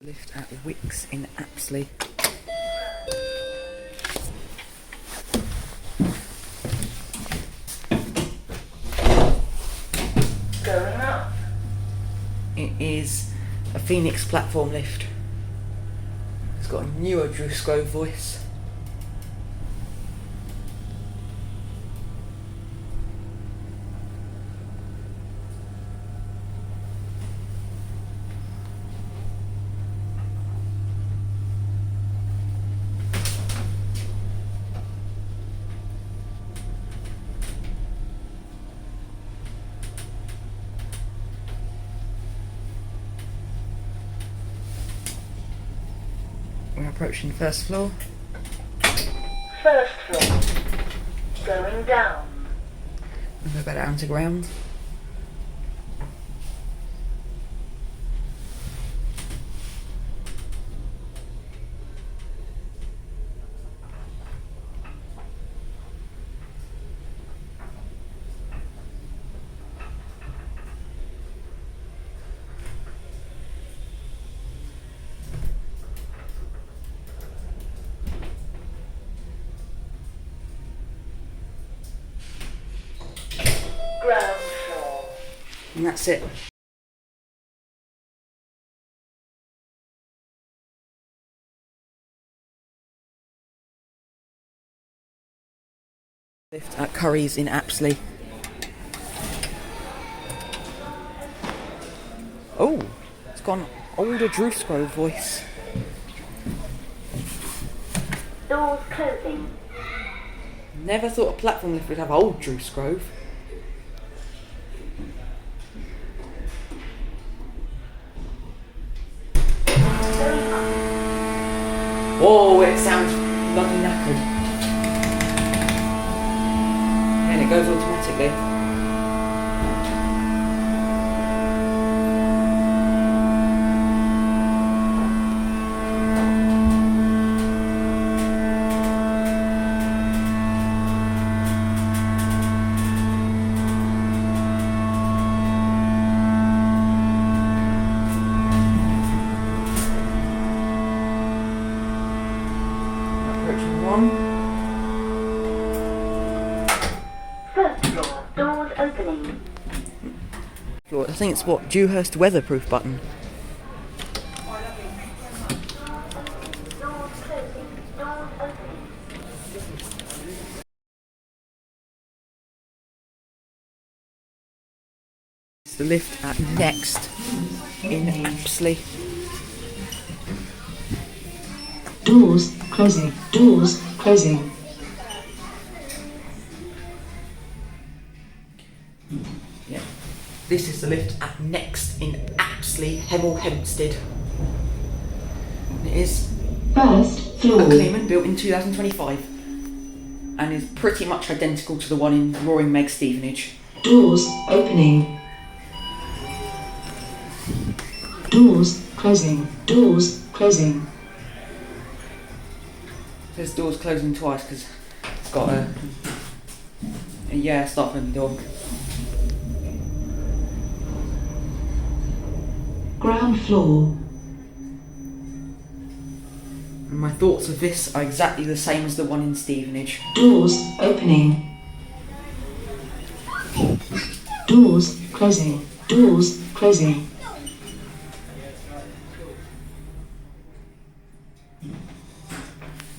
Lift at Wickes in Apsley. Going up. It is a Phoenix platform lift. It's got a newer Drusco voice. We're approaching the first floor. First floor. Going down. And we're about down to ground. Ground floor. And that's it. Lift at Curry's in Apsley. Oh, it's got an older Drusco voice. Doors closing. Never thought a platform lift would have old Drusco. Oh, it sounds bloody knackered. And it goes automatically. Approaching one. First floor. Doors opening. I think it's what Dewhurst weatherproof button. Doors closing. Doors opening. It's the lift at Next in Apsley. Doors closing. Doors closing. Yeah. This is the lift at Next in Apsley, Hemel, Hempstead. It is First a floor. Clearman built in 2025 and is pretty much identical to the one in Roaring Meg Stevenage. Doors opening. Doors closing. Doors closing. There's doors closing twice because it's got a start from the door. Ground floor. And my thoughts of this are exactly the same as the one in Stevenage. Doors opening. Doors closing. Doors closing.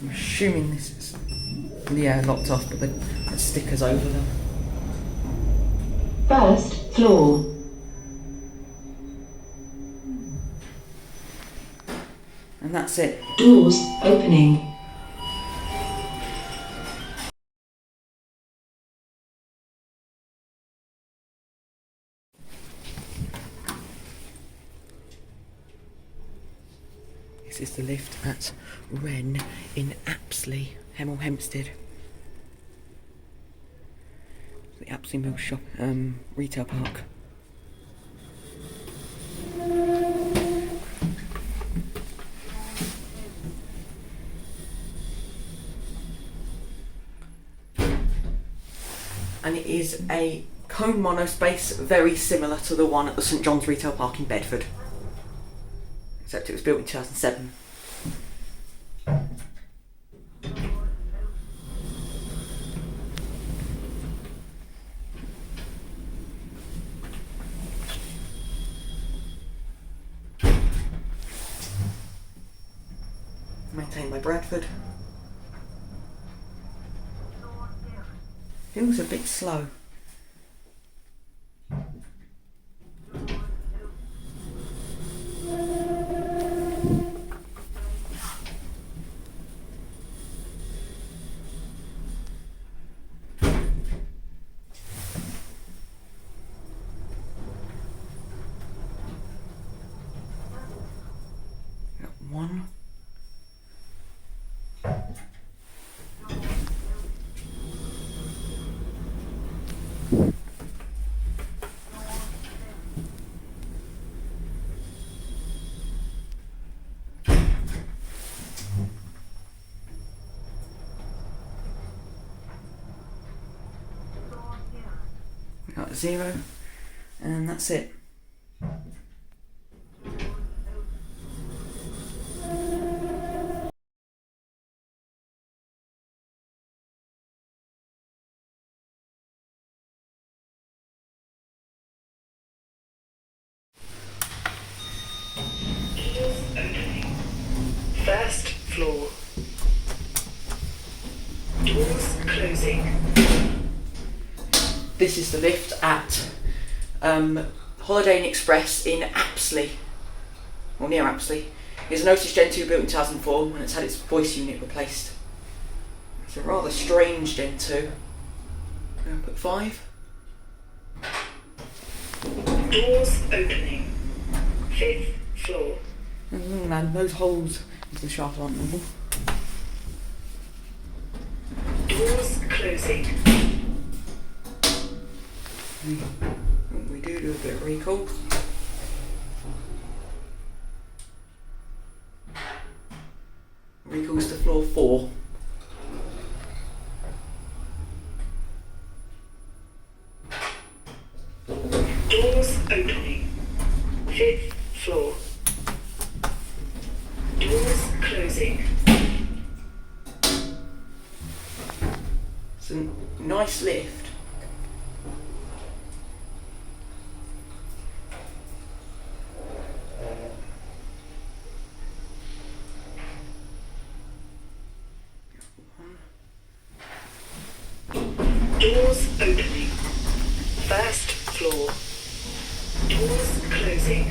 I'm assuming this is locked off, but the stickers over them. First floor. And that's it. Doors opening. This is the lift at Wren in Apsley, Hemel, Hempstead. The Apsley Mill shop, retail park. And it is a cone monospace, very similar to the one at the St John's retail park in Bedford. except it was built in 2007. Maintained by Bradford. Feels a bit slow. Got one. Got 0, and that's it. First floor. Doors closing. This is the lift at Holiday Inn Express in Apsley, or near Apsley. It's an Otis Gen 2 built in 2004 and it's had its voice unit replaced. It's a rather strange Gen 2. I'm going to put 5. Doors opening. 5th floor. And those holes into the shaft aren't normal. Doors closing. We do a bit of recall. Recalls to floor 4. Doors opening. 5th floor. Doors closing. It's a nice lift. Doors opening. First floor. Doors closing.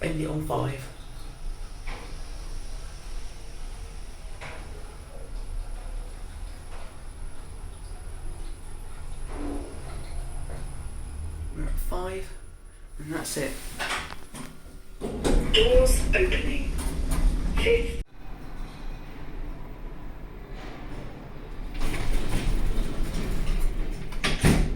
End it on 5. We're at 5, and that's it. Doors opening. 5th